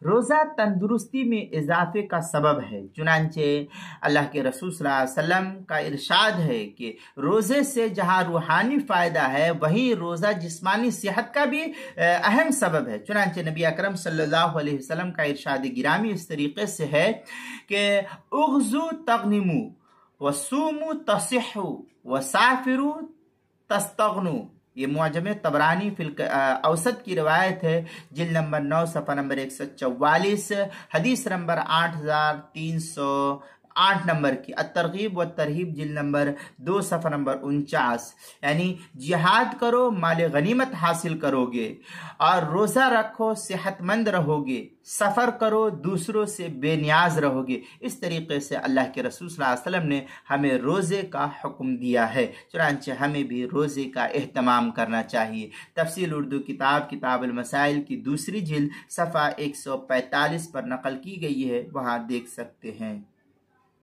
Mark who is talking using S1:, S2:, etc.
S1: روزہ تندرستی میں اضافے کا سبب ہے، چنانچہ اللہ کے رسول صلی اللہ علیہ وسلم کا ارشاد ہے کہ روزے سے جہاں روحانی فائدہ ہے وہیں روزہ جسمانی صحت کا بھی اہم سبب ہے۔ چنانچہ نبی اکرم صلی اللہ علیہ وسلم کا ارشاد گرامی اس طریقے سے ہے کہ اغزو تغنمو وصومو تصحو وسافرو تستغنو۔ یہ معجم طبرانی فی اوسط کی روایت ہے، جلد نمبر 9 صفحہ نمبر 144، حدیث نمبر 8308 نمبر کی، الترغیب والترہیب جلد نمبر 2 صفحہ نمبر 49۔ یعنی جہاد کرو مال غنیمت حاصل کرو گے، اور روزہ رکھو صحت مند رہو گے، سفر کرو دوسروں سے بے نیاز رہو گے۔ اس طریقے سے اللہ کے رسول صلی اللہ علیہ وسلم نے ہمیں روزے کا حکم دیا ہے، چنانچہ ہمیں بھی روزے کا اہتمام کرنا چاہیے۔ تفصیل اردو کتاب المسائل کی دوسری جلد صفحہ 145 پر نقل کی گئی ہے، وہاں دیکھ سکتے ہیں۔